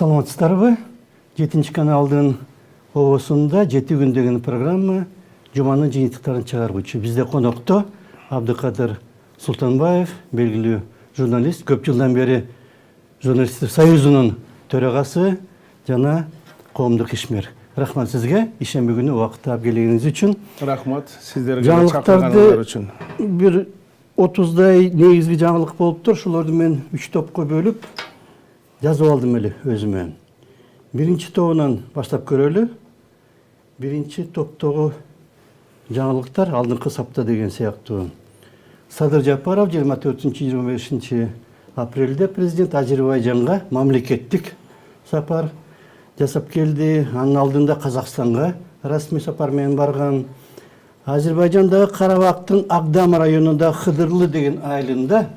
Саламатсыздарбы? 7 каналдын обосунда 7 күн деген программа Жуманын жыйынтыктарын чыгаргычы. Бизде конокто Абдыкадыр Султанбаев, белгилүү журналист, көп жылдан бери журналисттер союзунун төрагасы жана коомдук ишмер. Рахмат сизге ишемби күнү убакыт таап келгениңиз үчүн. Рахмат сиздерге чакырганыңар үчүн. Бир 30дай негизги жаңылык болуптур. Шуларды мен 3 топко бөлүп жазып алдым эле өзүмө. Биринчи тобунан баштап көрөлү. Биринчи топтогу жаңылыктар алдыңкы сапта деген сыяктуу. Садыр Жапаров 24-25 апрелде президент Азербайжанга мамлекеттик сапар жасап келди. Анын алдында Казакстанга расмий сапар менен барган. Азербайжандагы Карабактын Агдам районунда Хыдырлы деген айылында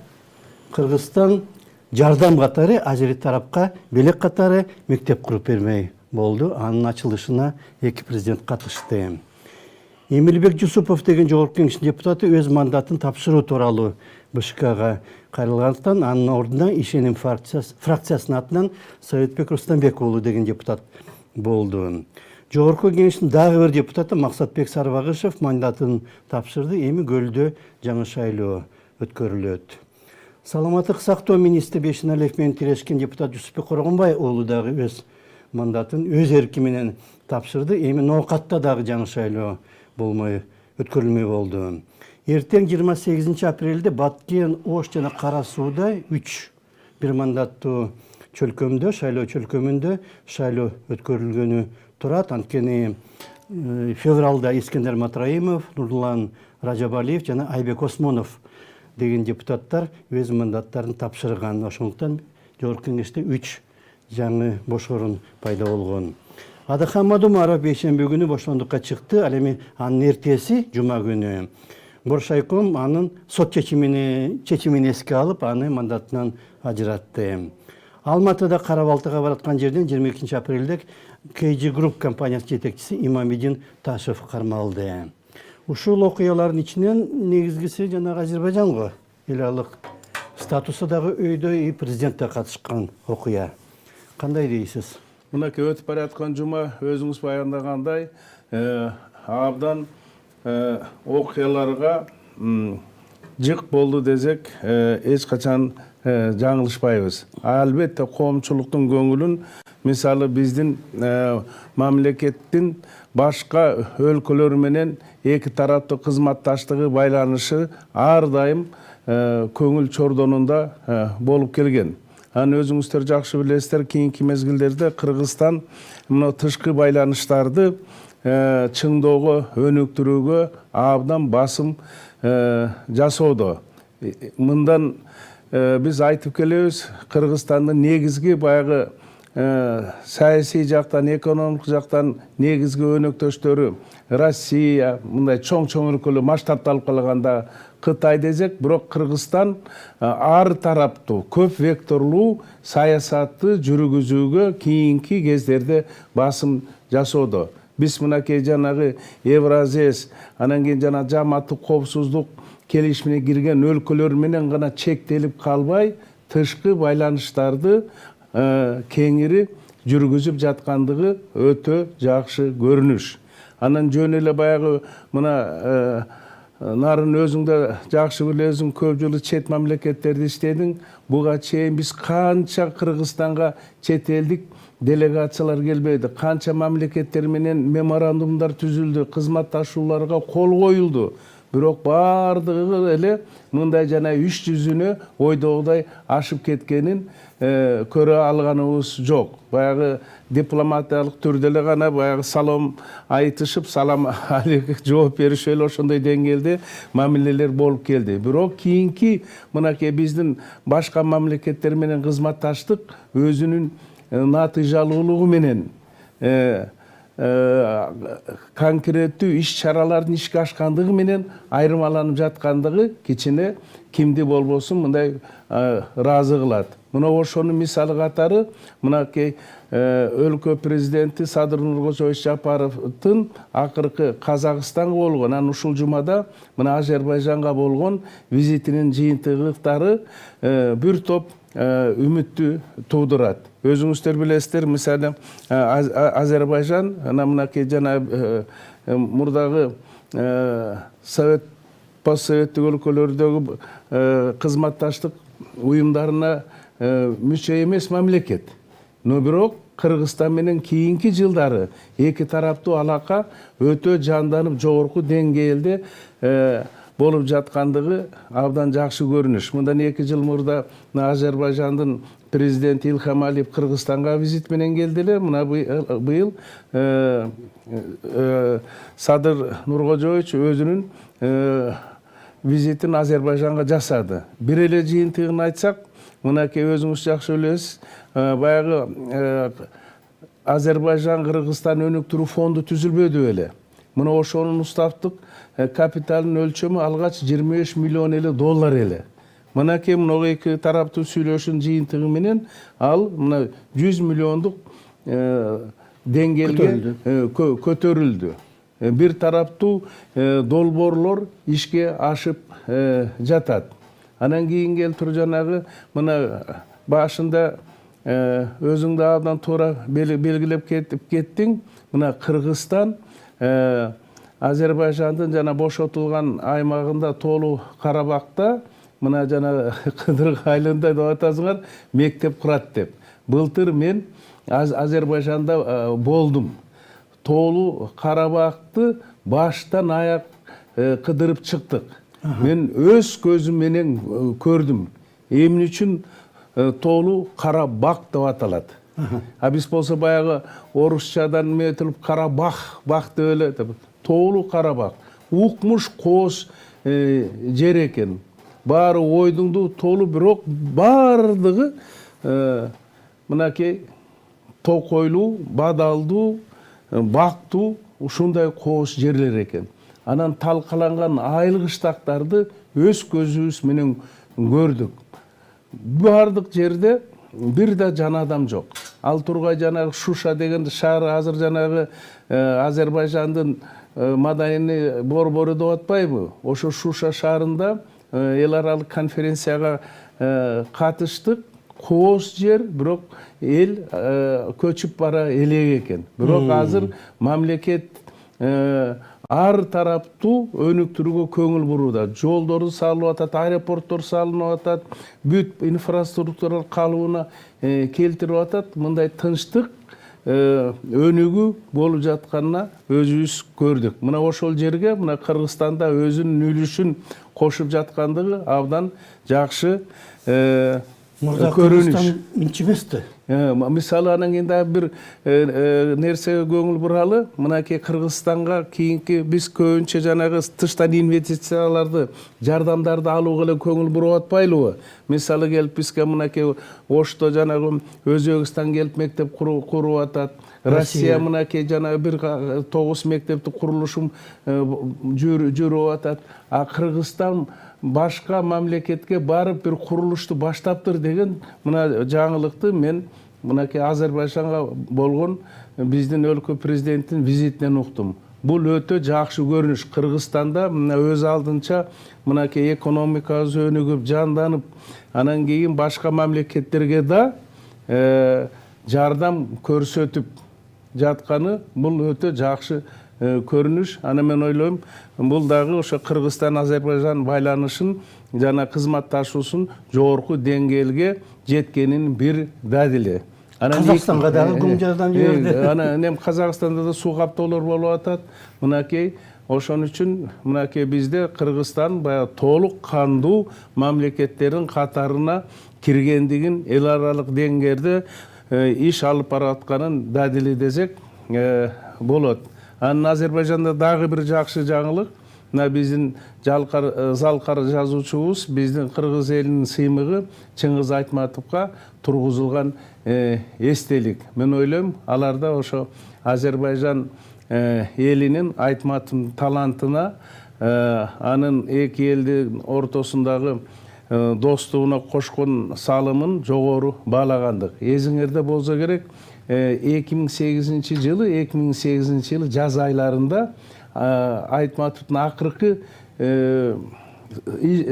Кыргызстан жардам катары Азери тарапка белек катары мектеп куруп бермей болду. Анын ачылышына эки президент катышты. Эмилбек Жусупов деген жогорку кеңештин депутаты өз мандатын тапшыруу тууралуу БШКга кайрылгандыктан анын ордуна Ишеним фракциясынын атынан Советбек Рустамбек уулу деген депутат болду. Жогорку кеңештин дагы бир депутаты Максатбек Сарбагышев мандатын тапшырды. Эми Көлдө жаңы шайлоо өткөрүлөт. Саламаттык сактоо министри Бешеналиев менен тирешкен депутат Жусупбек Коргонбай уулу дагы өз мандатын өз эрки менен тапшырды. Эми Ноокатта дагы жаңы шайлоо болмой өткөрүлмөй болду. Эртең 28 апрелде Баткен, Ош жана Кара Сууда 3 бир мандаттуу чөлкөмдө, шайлоо чөлкөмүндө шайлоо өткөрүлгөнү турат. Анткени февралда Искендер Матраимов, Нурлан Ражабалиев жана Айбек Осмонов деген депутаттар өз мандаттарын тапшырган. Ошондуктан жогорку кеңеште 3 жаңы бош орун пайда болгон. Адыхан Мадумаров бейшемби күнү бошондукка чыкты. Ал эми анын эртеси жума күнү Боршайком анын сот чечимин эске алып, аны мандатынан ажыратты. Алматыда Кара-Балтыга бараткан жерден 22 апрелде KG Group компаниясы жетекчиси Имамидин Ташев кармалды. Ушул окуялардын ичинен негизгиси жанагы Азербайжанга эл алык статусу дагы өйдө президент да катышкан окуя. Кандай дейсиз? Мынакей өтүп бараткан жума өзүңүз баяндагандай абдан окуяларга жык болду десек эч качан жаңылышпайбыз. Албетте коомчулуктун көңүлүн, мисалы биздин мамлекеттин башка өлкөлөр менен эки тараптуу кызматташтыгы байланышы ар дайым көңүл чордонунда болуп келген. Аны өзүңүздөр жакшы билесиздер, кийинки мезгилдерде Кыргызстан мына тышкы байланыштарды чыңдоого, өнүктүрүүгө абдан басым жасоодо. Мындан биз айтып келебиз, Кыргызстандын негизги баягы саясий жактан, экономикалык жактан негизги өнөктөштөрү Россия, мындай чоң өлкөлөр масштабты алып калганда Кытай десек, бирок Кыргызстан ар тараптуу, көп векторлуу саясатты жүргүзүүгө кийинки кездерде басым жасоодо. Биз мынакей жанагы Евразес, анан кийин жана жамааттык коопсуздук келишимине кирген өлкөлөр менен гана чектелип калбай, тышкы байланыштарды кеңири жүргүзүп жаткандыгы өтө жакшы көрүнүш. Анан жөн эле баягы мына нарын өзүңдө жакшы билесиң, көп жыл чет мамлекеттерде иштедиң. Буга чейин биз канча Кыргызстанга чет элдик делегациялар келбейди, канча мамлекеттер менен меморандумдар түзүлдү, кызматташууларга кол коюлду. Бирок бардыгы эле мындай жана иш жүзүнө ойдогудай ашып кеткенин көрө алганыбыз жок. Баягы дипломатиялык түрдө эле гана баягы салом айтышып, салам алейкум жооп беришип эле ошондой деңгээлде мамилелер болуп келди. Бирок кийинки мынакей биздин башка мамлекеттер менен кызматташтык өзүнүн натыйжалуулугу менен конкреттүү иш чаралардын ишке ашкандыгы менен айырмаланып жаткандыгы кичине кимди болбосун мындай ыраазы кылат. Мына ошонун мисалы катары мынакей өлкө президенти Садыр Нуркожоевич Жапаровдун акыркы Казакстанга болгон, анан ушул жумада мына Азербайжанга болгон визитинин жыйынтыктары бир топ үмүттү туудурат. өзүңүздөр билесиздер, мисалы Азербайжан мынакей жана мурдагы совет постсоветтик өлкөлөрдөгү кызматташтык уюмдарына мүчө эмес мамлекет. Но бирок Кыргызстан менен кийинки жылдары эки тараптуу алака өтө жанданып жогорку деңгээлде болуп жаткандыгы абдан жакшы көрүнүш. Мындан 2 жыл мурда Азербайжандын президенти Илхам Алиев Кыргызстанга визит менен келди эле. Мына быйыл Садыр Нуркожоевич өзүнүн визитин Азербайжанга жасады. Бир эле жыйынтыгын айтсак, мынакей өзүңүз жакшы билесиз, баягы Азербайжан Кыргызстан өнүктүрүү фонду түзүлбөдү беле. Мына ошонун уставдык капиталынын өлчөмү алгач 25 миллион эле доллар эле. Мынакей мына эки тараптуу сүйлөшүүнүн жыйынтыгы менен ал мына 100 миллиондук деңгээлге көтөрүлдү. Бир тараптуу долбоорлор ишке ашып жатат. Анан кийин келтирип жанагы мына башында өзүң да абдан туура белгилеп кеттиң. Мына Кыргызстан Азербайжандын жана бошотулган аймагында Тоолу Карабакта мына жана Кыдырык айылында деп атасыңар, мектеп курат деп. Былтыр мен Азербайжанда болдум. Тоолу Карабакты баштан аяк кыдырып чыктык. Мен өз көзүм менен көрдүм. Эмне үчүн Тоолу Карабак деп аталат. А биз болсо баягы орусчадан метилип Карабах, бак деп эле. Тоолу Карабак. Укмуш кооз жер экен. Баары ойдуңду тоолу, бирок бардыгы мынакей токойлуу, бадалдуу, бактуу ушундай кооз жерлер экен. Анан талкаланган айыл кыштактарды өз көзүбүз менен көрдүк. Бардык жерде бир да жан адам жок. Ал тургай жанагы Шуша деген шаар азыр жанагы Азербайжандын маданий борбору деп атпайбы? Ошо Шуша шаарында эл аралык конференцияга катыштык. Кооз жер, бирок эл көчүп бара элек экен. Бирок азыр мамлекет ар тараптуу өнүктүрүүгө көңүл бурууда. Жолдорду салып атат, аэропорттор салынып атат, бүт инфраструктура калыбына келтирип атат. Мындай тынчтык, өнүгүү болуп жатканына өзүбүз көрдүк. Мына ошол жерге мына Кыргызстанда өзүнүн үлүшүн кошуп жаткандыгы абдан жакшы көрүнүш. Инчимести. Мисалы анан кийин дагы бир нерсеге көңүл буралы. Мынакей Кыргызстанга кийинки биз көбүнчө жанагы тыштан инвестицияларды, жардамдарды алууга эле көңүл буруп атпайлыбы? Мисалы келип бизге мынакей Ошто жанагы Өзбекстан келип мектеп куруп атат. Россия мынакей жанагы 9 мектептик курулушум жүрүп атат. А Кыргызстан башка мамлекетке барып бир курулушту баштаптыр деген мына жаңылыкты мен мынакей Азербайжанга болгон биздин өлкө президентинин визитинен уктум. Бул өтө жакшы көрүнүш. Кыргызстанда мына өз алдынча мынакей экономикабыз өнүгүп, жанданып, анан кийин башка мамлекеттерге да жардам көрсөтүп жатканы бул өтө жакшы көрүнүш. Аны мен ойлойм, бул дагы ошо Кыргызстан-Азербайжан байланышын жана кызматташуусун жогорку деңгээлге жеткенин бир далили. Казакстанга дагы көң жардам жиберди. Анан эми Казакстанда да суу каптоолор болуп атат. Мынакей ошон үчүн мынакей бизде Кыргызстан баягы толук кандуу мамлекеттердин катарына киргендигин эл аралык деңгээлде иш алып баратканын далили десек болот. Анан Азербайжанда дагы бир жакшы жаңылык. Мына биздин залкар жазуучубуз, биздин кыргыз элинин сыймыгы Чыңгыз Айтматовго тургузулган эстелик. Мен ойлойм, аларда ошо Азербайжан элинин Айтматовдун талантына, анын эки элдин ортосундагы достугуна кошкон салымын жогору баалагандык. Эсиңерде болсо керек, 2008 жылы жаз айларында Айтматовдун акыркы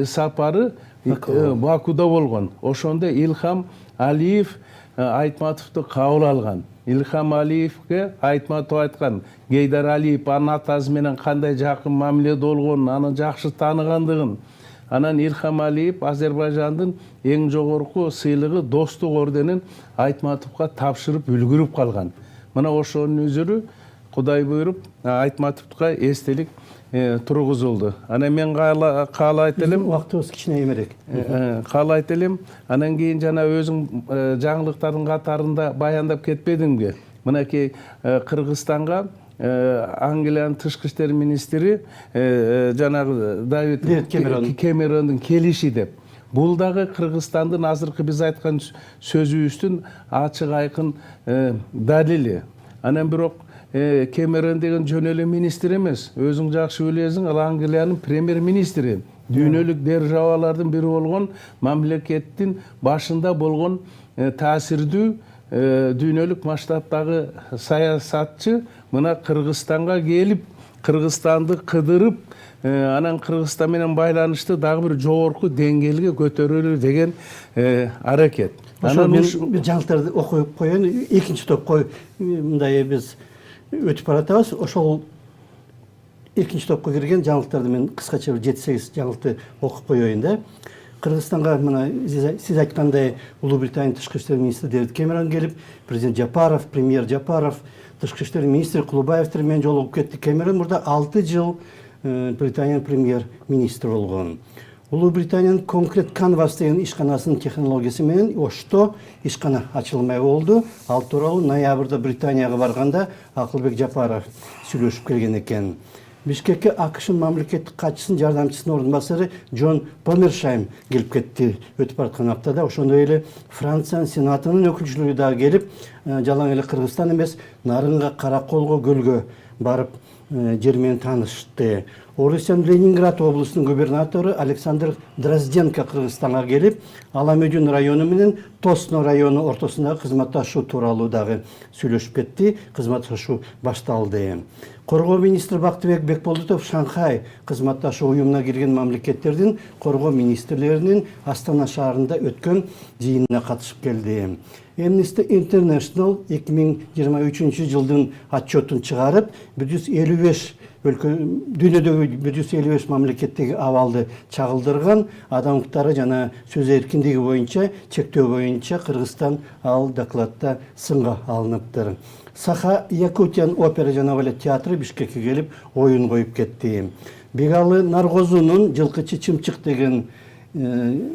сапары Бакуда болгон. Ошондо Илхам Алиев Айтматовду кабыл алган. Илхам Алиевге Айтматов айткан, Гейдар Алиев анын атасы менен кандай жакын мамиледе болгонун, аны жакшы тааныгандыгын. Анан Илхам Алиев Азербайжандын эң жогорку сыйлыгы Достук орденин Айтматовго тапшырып үлгүрүп калган. Мына ошонун өзүрү Кудай буйруп Айтматовго эстелик тургузулду. Анан мен каалайт элем, Убактыбыз кичине эмерек. каалайт элем, анан кийин жана өзүң жаңылыктардын катарында баяндап кетпедиңби? Мынакей Кыргызстанга Англиянын тышкы иштер министри жанагы Давид Кэмерондун келиши деп. Бул дагы Кыргызстандын азыркы биз айткан сөзүбүздүн ачык айкын далили. Анан бирок Кэмерон деген жөн эле министр эмес. Өзүң жакшы билесиң, ал Англиянын премьер-министри. Дүйнөлүк державалардын бири болгон, мамлекеттин башында болгон таасирдүү дүйнөлүк масштабтагы саясатчы мына Кыргызстанга келип, Кыргызстанды кыдырып, анан Кыргызстан менен байланышты дагы бир жогорку деңгээлге көтөрөлү деген аракет. Анан мен бир жаңылыктарды окуп коеюн. Экинчи топко мындай биз өтүп баратабыз. Ошол экинчи топко кирген жаңылыктарды мен кыскача 7-8 жаңылыкты окуп коеюн да. Кыргызстанга мына сиз айткандай Улуу Британия тышкы иштер министри Дэвид Кэмерон келип, президент Жапаров, премьер Жапаров, тышкы иштер министри Кулубаевтер менен жолугуп кетти. Кэмерон мурда 6 жыл Британиянын премьер-министри болгон. Улуу Британиянын конкрет Canvas деген ишканасынын технологиясы менен ошто ишкана ачылмай болду. Ал тууралуу ноябрда Британияга барганда Акылбек Жапаров сүйлөшүп келген экен. Бишкекке АКШнын мамлекеттик катчысынын жардамчысынын ордун басары Джон Помершайм келип кетти өтүп бараткан аптада. Ошондой эле Франциянын сенатынын өкүлчүлүгү дагы келип, жалаң эле Кыргызстан эмес, Нарынга, Караколго, Көлгө барып жер менен таанышты. Орусиянын Ленинград облусунун губернатору Александр Дрозденко Кыргызстанга келип, Аламөдүн району менен Тосно району ортосундагы кызматташуу тууралуу дагы сүйлөшүп кетти. Кызматташуу башталды. Коргоо министри Бактыбек Бекболдутов Шанхай кызматташуу уюмуна кирген мамлекеттердин коргоо министрлеринин Астана шаарында өткөн жыйынына катышып келди. Amnesty International 2023 жылдын отчетун чыгарып, 155 дүйнөдөгү 155 мамлекеттеги абалды чагылдырган, адам укуктары жана сөз эркиндиги боюнча чектөө боюнча Кыргызстан ал докладта сынга алыныптыр. Саха Якутиян опера жана балет театры Бишкекке келип оюн коюп кетти. Бегалы Наргозунун Жылкычы Чымчык деген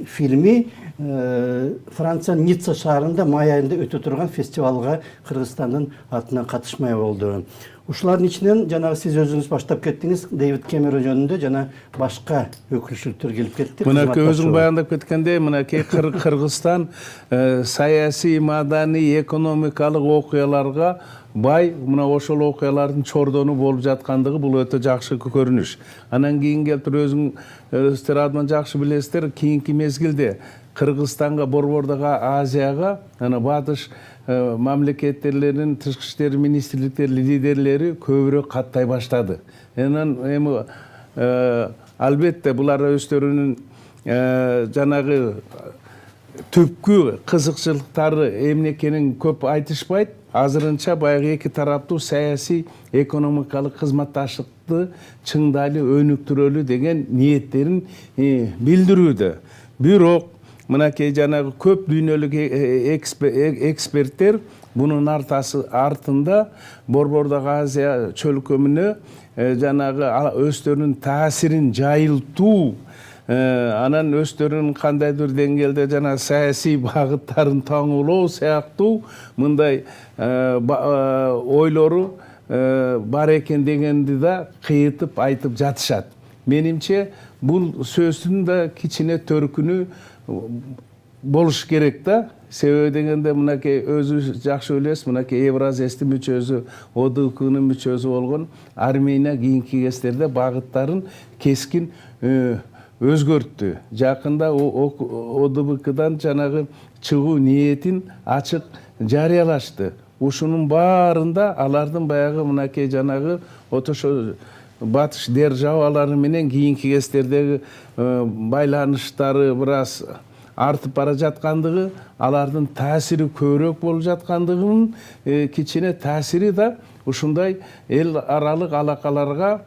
фильми Франциянын Ницца шаарында май айында өтө турган фестивалга Кыргызстандын атынан катышмай болду. Ушулардын ичинен жанагы сиз өзүңүз баштап кеттиңиз, Дэвид Кэмерон жөнүндө жана башка өкүлчүлүктөр келип кетти. Мынакей өзүң баяндап кеткендей, мынакей Кыргызстан саясий, маданий, экономикалык окуяларга бай, мына ошол окуялардын чордону болуп жаткандыгы бул өтө жакшы көрүнүш. Анан кийин келип өзүңүздөр абдан жакшы билесиздер, кийинки мезгилде Кыргызстанга, Борбордогу Азияга, ана батыш мамлекеттеринин тышкы иштер министрликтери лидерлери көбүрөөк каттай баштады. Анан эми албетте булар өздөрүнүн жанагы түпкү кызыкчылыктары эмне экенин көп айтышпайт. Азырынча баягы эки тараптуу саясий, экономикалык кызматташтыкты чыңдайлы өнүктүрөлү деген ниеттерин билдирүүдө. Бирок мынакей жанагы көп дүйнөлүк эксперттер бунун артында Борбордогу Азия чөлкөмүнө жанагы өздөрүнүн таасирин жайылтуу, анан өздөрүнүн кандайдыр деңгээлде жана саясий багыттарын таңуулоо сыяктуу мындай ойлору бар экен дегенди да кыйытып айтып жатышат. Менимче бул сөздүн да кичине төркүнү болуш керек да. Себеби дегенде мынакей өзү жакшы билесиз, мынакей Евразиястын мүчөсү, ОДКнын мүчөсү болгон Армения кийинки кездерде багыттарын кескин өзгөрттү. Жакында ОДКдан жанагы чыгуу ниетин ачык жарыялашты. Ушунун баарында алардын баягы мынакей жанагы отошо батыш державалары менен кийинки кездердеги байланыштары бир аз артып бара жаткандыгы, алардын таасири көбүрөөк болуп жаткандыгынын кичине таасири да ушундай эл аралык алакаларга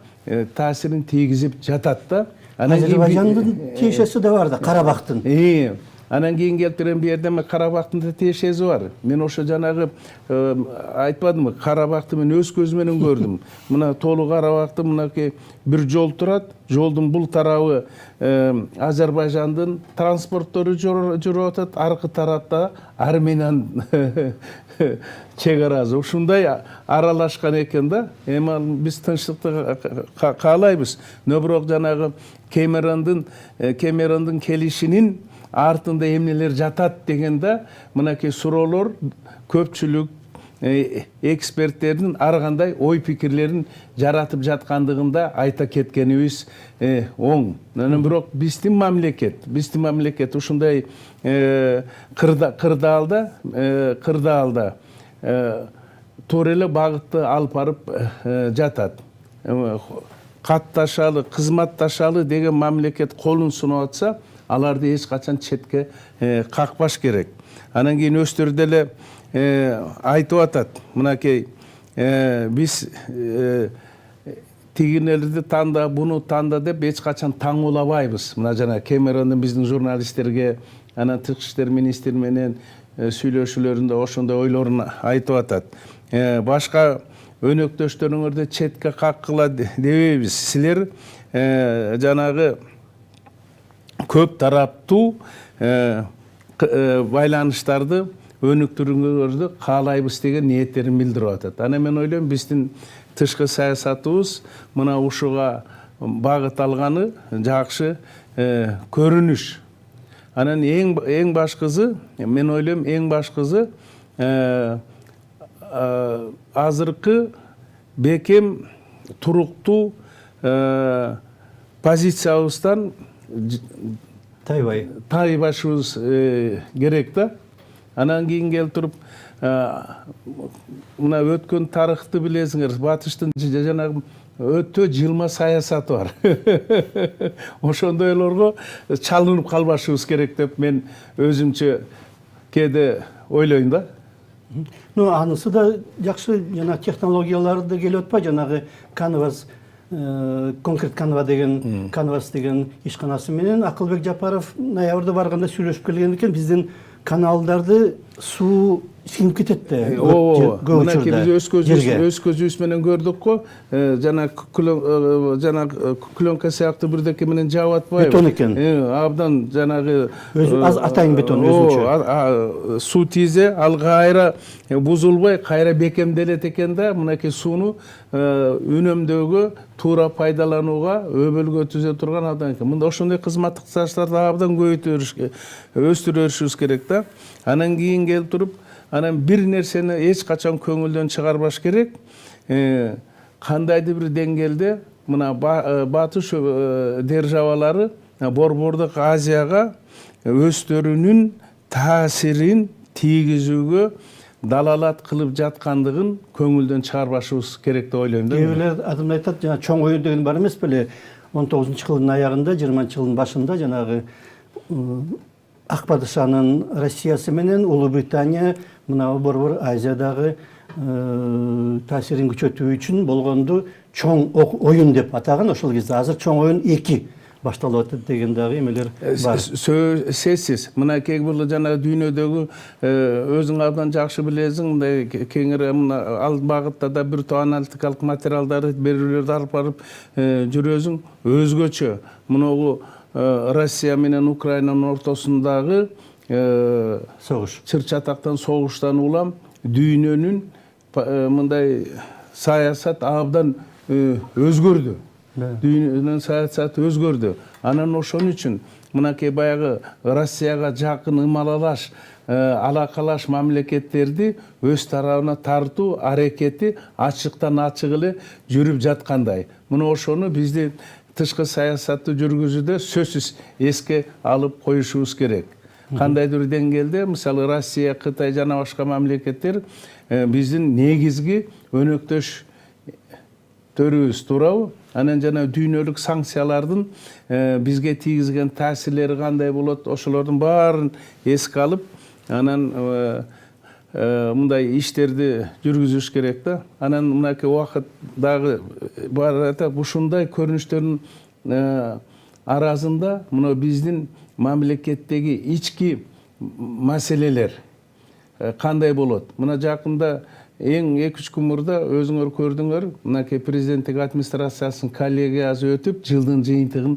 таасирин тийгизип жатат да. Азербайжандын тиешеси да бар да, Карабактын. Анан кийин келтирем бу жерде Карабактын да тиешеси бар. Мен ошо жанагы айтпадымбы, Карабакты мен өз көзүм менен көрдүм. Мына толук Карабакты мынакей бир жол турат. Жолдун бул тарабы Азербайжандын транспорттору жүрүп атат, аркы тарапта Армениянын чек арасы. Ушундай аралашкан экен да. Эми биз тынчтыкты каалайбыз. Бирок жанагы Кэмерондун келишинин артында эмнелер жатат дегенде мынакей суроолор көпчүлүк эксперттердин ар кандай ой пикирлерин жаратып жаткандыгында айта кеткенибиз оң. Бирок биздин мамлекет ушундай кырдаалда туура эле багытты алып барып жатат. Катташалы, кызматташалы деген мамлекет колун сунуп атса, аларды эч качан четке какпаш керек. Анан кийин өздөрү деле айтып атат, мынакей биз тигинелерди танда, буну танда деп эч качан таңуулабайбыз. Мына жана Кэмерондун биздин журналисттерге, анан тышкы иштер министри менен сүйлөшүүлөрүндө ошондой ойлорун айтып атат. Башка өнөктөштөрүңөрдү четке каккыла дебейбиз. Силер жанагы көп тараптуу байланыштарды өнүктүрүүңөрдү каалайбыз деген ниеттерин билдирип атат. Анан мен ойлойм, биздин тышкы саясатыбыз мына ушуга багыт алганы жакшы көрүнүш. Анан эң башкысы, мен ойлойм, эң башкысы азыркы бекем туруктуу позициябыздан тайбашыбыз керек да. Анан кийин келип туруп мына өткөн тарыхты билесиңер, батыштын жанагы өтө жылма саясаты бар. Ошондойлорго чалынып калбашыбыз керек деп мен өзүмчө кээде ойлойм да. Анысы да жакшы, жана технологиялар да келип атпайбы, жанагы Canvas, конкрет Canva деген, Canvas деген ишканасы менен Акылбек Жапаров ноябрда барганда сүйлөшүп келген экен, биздин каналдарды суу сиңип кетет да. Мынакей биз өз көзүбүз менен көрдүк го, жана пленка сыяктуу бирдеке менен жаап атпайбы? Бетон экен. Абдан жанагы атайын бетон өзүнчө. Суу тийзе, ал кайра бузулбай, кайра бекемделет экен да, мынакей сууну үнөмдөөгө, туура пайдаланууга өбөлгө түзө турган абдан экен. Мында ошондой кызматташтарды абдан өстүрүшүбүз керек да. Анан кийин келип туруп, анан бир нерсени эч качан көңүлдөн чыгарбаш керек. Кандайдыр бир деңгээлде мына батыш державалары Борбордук Азияга өздөрүнүн таасирин тийгизүүгө далалат кылып жаткандыгын көңүлдөн чыгарбашыбыз керек деп ойлойм да. Кээ бирлер адамдар айтат, жана чоң оюн деген бар эмес беле? 19-жылдын аягында, 20-жылдын башында жанагы Ак Падышанын Россиясы менен Улуу Британия мына Борбор Азиядагы таасирин күчөтүү үчүн болгонду чоң оюн деп атаган. Ошол кезде азыр чоң оюн 2 башталып атат деген дагы эмелер бар. Сөзсүз. Мынакей бул жана дүйнөдөгү өзүң абдан жакшы билесиң, мындай кеңири ал багытта да бир топ аналитикалык материалдарды берүүлөрдү алып барып жүрөсүң. Өзгөчө мунагу Россия менен Украинанын ортосундагы согуш, чыр-чатактан согуштан улам дүйнөнүн мындай саясат абдан өзгөрдү. Дүйнөнүн саясаты өзгөрдү. Анан ошон үчүн мынакей баягы Россияга жакын ымалалаш, алакалаш мамлекеттерди өз тарабына тартуу аракети ачыктан ачык эле жүрүп жаткандай. Мына ошону биздин тышкы саясатты жүргүзүүдө сөзсүз эске алып коюшубуз керек. Кандайдыр деңгээлде, мисалы Россия, Кытай жана башка мамлекеттер биздин негизги өнөктөш төрүбүз, туурабы? Анан жана дүйнөлүк санкциялардын бизге тийгизген таасирлери кандай болот, ошолордун баарын эске алып, анан мындай иштерди жүргүзүш керек да. Анан мынакей убакыт дагы барата ушундай көрүнүштөрдүн аразында мына биздин мамлекеттеги ички маселелер кандай болот? Мына жакында эң 2-3 күн мурда өзүңөр көрдүңөр, мынакей президенттик администрациясынын коллегиясы өтүп, жылдын жыйынтыгын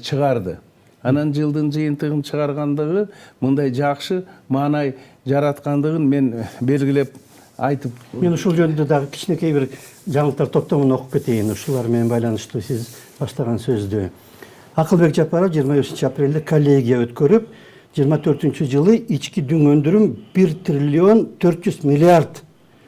чыгарды. Анан жылдын жыйынтыгын чыгаргандыгы мындай жакшы маанай жараткандыгын мен белгилеп айтып. Мен ушул жөнүндө дагы кичинекей бир жаңылыктар топтомун окуп кетейин. Ушулар менен байланыштуу сиз баштаган сөздү. Акылбек Жапаров 25 апрелде коллегия өткөрүп, 24-жылы ички дүң өндүрүм 1 триллион 400 миллиард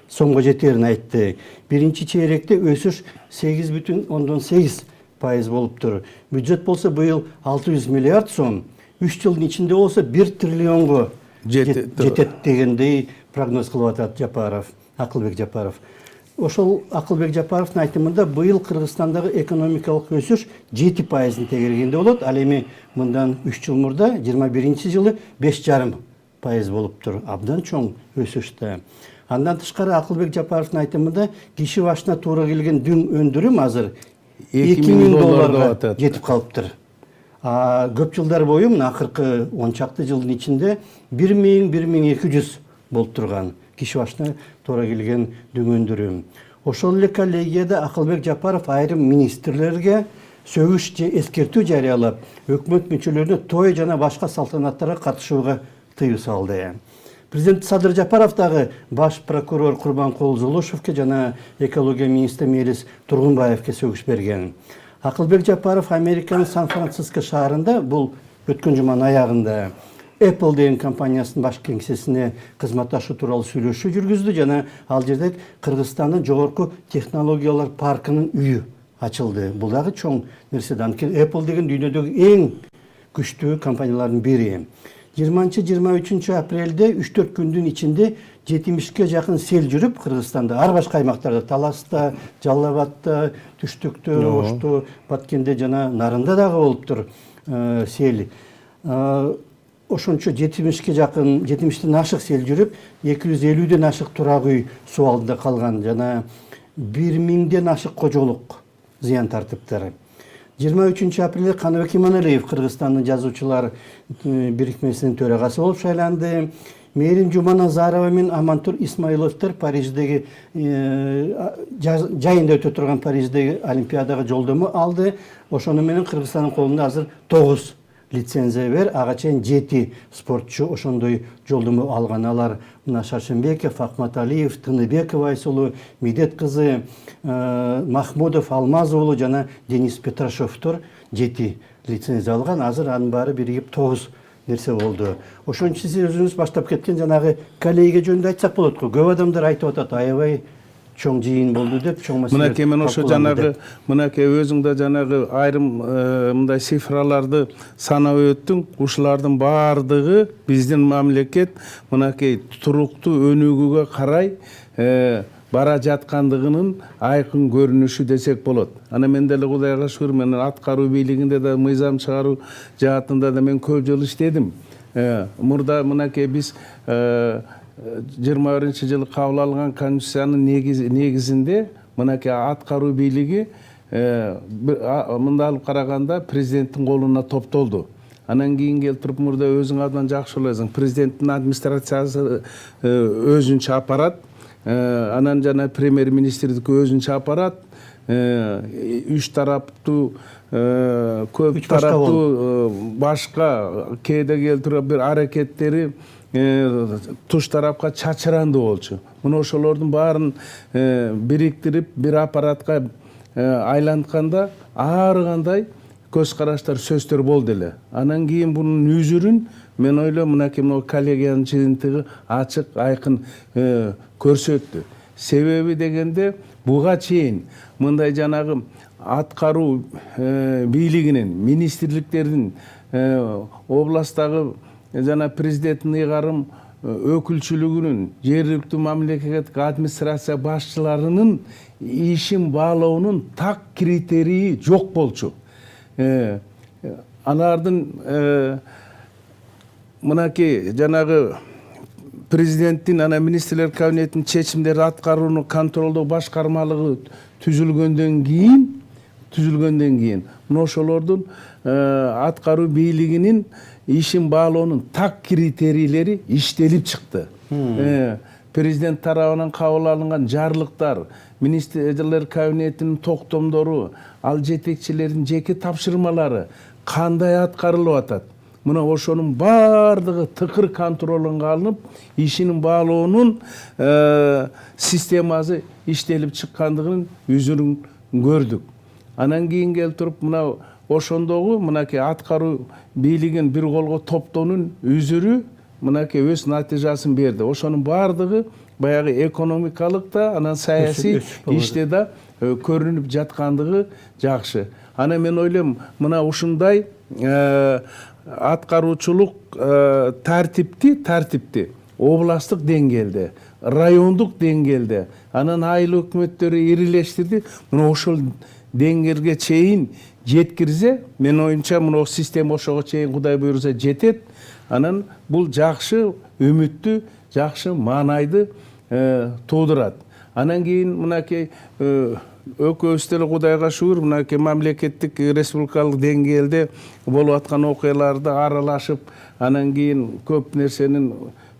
сомго жетерин айтты. Биринчи чейректе өсүш 8,8% болуптур. Бюджет болсо быйыл 600 миллиард сом, 3 жылдын ичинде болсо 1 триллионго жетет дегендей прогноз кылып атат Жапаров, Акылбек Жапаров. Ошол Акылбек Жапаровдун айтымында быйыл Кыргызстандагы экономикалык өсүш 7%-ын тегергенде болот. Ал эми мындан 3 жыл мурда 21-жылы 5,5% болуптур. Абдан чоң өсүш да. Андан тышкары Акылбек Жапаровдун айтымында киши башына туура келген дүң өндүрүм азыр 2000 долларга жетип калыптыр. Көп жылдар бою мына акыркы 10 чакты жылдын ичинде 1000-1200 болуп турган киши башына туура келген дүң өндүрүм. Ошол эле коллегияда Акылбек Жапаров айрым министрлерге сөгүш же эскертүү жарыялап, өкмөт мүчөлөрүнө той жана башка салтанаттарга катышууга тыюу салды. Президент Садыр Жапаров дагы баш прокурор Курбанкул Зулушевке жана экология министри Мелис Тургунбаевке сөгүш берген. Акылбек Жапаров Американын Сан-Франциско шаарында, бул өткөн жуманын аягында, Apple деген компаниясынын баш кеңсесине кызматташуу тууралуу сүйлөшүү жүргүздү жана ал жерде Кыргызстандын жогорку технологиялар паркынын үйү ачылды. Бул дагы чоң нерсе. Apple деген дүйнөдөгү эң күчтүү компаниялардын бири. 20-23 апрелде 3-4 күндүн ичинде 70-ке жакын сел жүрүп Кыргызстанда, ар башка аймактарда, Таласта, Жалал Абадта, Түштүктө, Ошту, Баткенде жана Нарында дагы болуптур сел. Ошончо 70-ке жакын, 70-тен ашык сел жүрүп, 250-ден ашык турак үй суу алдында калган жана 1000ден ашык кожолук зыян тартыптыр. 23 апрелде Каныбек Иманалиев Кыргызстандын жазуучулар бирикмесинин төрагасы болуп шайланды. Мээрим Жуманазарова менен Амантур Исмаиловдор Париждеги жайында өтө турган Париждеги Олимпиадага жолдомо алды. Ошону менен Кыргызстандын колунда азыр 9 лицензия бар, ага чейин 7 спортчу ошондой жолдомо алган. Алар мына Шаршенбеков, Акматалиев, Тыныбеков Айсулу, Медет кызы, Махмудов Алмаз уулу жана Денис Петрашовдор 7 лицензия алган. Азыр анын баары биригип 9 нерсе болду. Ошон үчүн сиз өзүңүз баштап кеткен жанагы коллегия жөнүндө айтсак болот го. Көп адамдар айтып атат, аябай чоң жыйын болду деп, чоң маселе. Мынакей мен ошо жанагы, мынакей өзүң да жанагы айрым мындай цифраларды санап өттүң. Ушулардын баардыгы биздин мамлекет мынакей туруктуу өнүгүүгө карай бара жаткандыгынын айкын көрүнүшү десек болот. Ана мен деле Кудайга шүгүр, мен аткаруу бийлигинде да мыйзам чыгаруу жаатында да мен көп жыл иштедим. Мурда мынакей биз 21-жылы кабыл алган конституциянын негизинде мынакей аткаруу бийлиги мында алып караганда президенттин колуна топтолду. Анан кийин келтирип мурда өзүң абдан жакшы ойлойсуң. Президенттин администрациясы өзүнчө аппарат, анан жана премьер-министрдики өзүнчө аппарат, 3 тараптуу, көп тараптуу башка кээде келтирип бир аракеттери туш тарапка чачыранды болчу. Мына ошолордун баарын бириктирип бир аппаратка айлантканда ар кандай көз караштар, сөздөр болду эле. Анан кийин бунун үзүрүн мен ойлойм мынакей коллегиянын жыйынтыгы ачык, айкын көрсөттү. Себеби дегенде буга чейин мындай жанагы аткаруу бийлигинин, министрликтердин, областтагы жана президенттин ыйгарым ökülçülüгүнүн, жергиликтүү мамлекеттик администрация башчыларынын ишин баалоонун так критерийи жок болчу. Алардын мынакей жанагы президенттин ана министрлер кабинетинин чечимдери аткарууну контролдоо башкармалыгы түзүлгөндөн кийин мына ошолордун аткаруу бийлигинин ишин баалоонун так критерийлери иштелип чыкты. Президент тарабынан кабыл алынган жарлыктар, министрлер кабинетинин токтомдору, ал жетекчилердин жеке тапшырмалары кандай аткарылып атат? Мына ошонун баардыгы тыкыр контролунга алынып, ишинин баалоонун системасы иштелип чыккандыгынын үзүрүн көрдүк. Анан кийин келип туруп мына ошондогу мынакей аткаруу бийлигин бир колго топтоонун үзүрү мынакей өз натыйжасын берди. Ошонун баардыгы баягы экономикалык да, анан саясий иште да көрүнүп жаткандыгы жакшы. Анан мен ойлойм, мына ушундай аткаруучулук тартипти областтык деңгээлде, райондук деңгээлде, анан айыл өкмөттөрү ирилештирди. Мына ошол деңгээлге чейин жеткирсе, мен оюмча мына система ошого чейин Кудай буйрса жетет. Анан бул жакшы үмүттү, жакшы маанайды туудурат. Анан кийин мынакей өкөөбүз деле Кудайга шүгүр, мынакей мамлекеттик республикалык деңгээлде болуп аткан окуяларды аралашып, анан кийин көп нерсенин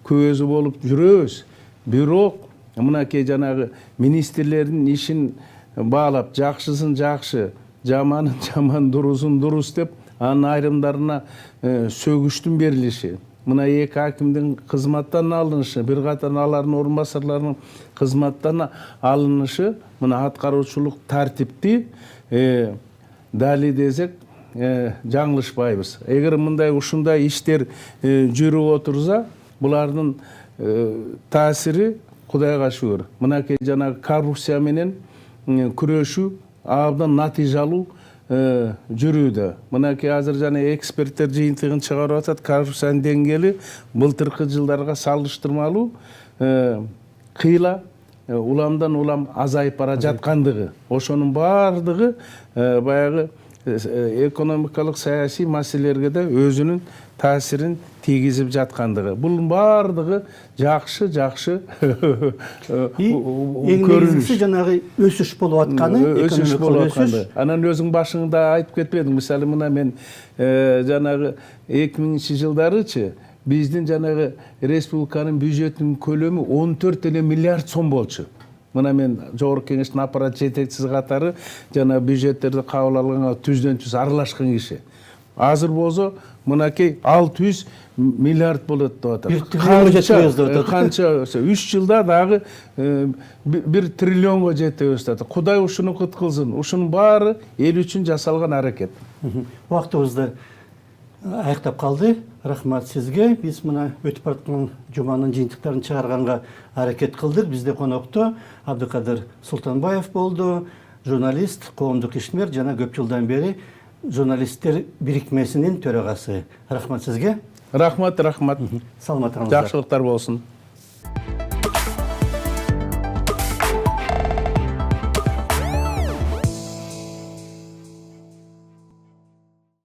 күбөзү болуп жүрөбүз. Бирок мынакей жанагы министрлердин ишин баалап, жакшысын жакшы, жаманын жаман, дурусун дурус деп, анын айрымдарына сөгүштүн берилиши, мына эки акимдин кызматтан алынышы, бир катар алардын орун басарларынын кызматтан алынышы, мына аткаруучулук тартипти дали десек жаңылышпайбыз. Эгер мындай ушундай иштер жүрүп отурса, булардын таасири Кудайга шүгүр. Мынакей жанагы коррупция менен күрөшүү абдан натыйжалуу жүрүүдө. Мынакей азыр жана эксперттер жыйынтыгын чыгарып атат, коррупциянын деңгээли былтыркы жылдарга салыштырмалуу кыйла уламдан улам азайып бара жаткандыгы. Ошонун баардыгы баягы экономикалык саясий маселелерге да өзүнүн таасирин тийгизип жаткандыгы. Бул баардыгы жакшы көрүнүш. Жанагы өсүш болуп атканы, өсүш болуп атканы. Анан өзүң башыңда айтып кетпедиң. Мисалы мына мен жанагы 2000-жылдарычы биздин жанагы республиканын бюджетинин көлөмү 14 миллиард сом болчу. Мына мен Жогорку Кеңештин аппарат жетекчиси катары жана бюджеттерди кабыл алганга түздөн-түз аралашкан киши. Азыр болсо мынакей 600 миллиард болот деп атат. Канча 3 жылда дагы 1 триллионго жетебиз деп атат. Кудай ушуну кыткылсын. Ушунун баары эл үчүн жасалган аракет. Убактыбызды аяктап калды. Рахмат сизге. Биз мына өтүп бараткан жуманын жыйынтыктарын чыгарганга аракет кылдык. Бизде конокто Абдыкадыр Султанбаев болду, журналист, коомдук ишмер жана көп жылдан бери журналисттер бирикмесинин төрагасы. Рахмат сизге. Рахмат. Саламатыңыздар. Жакшылыктар болсун.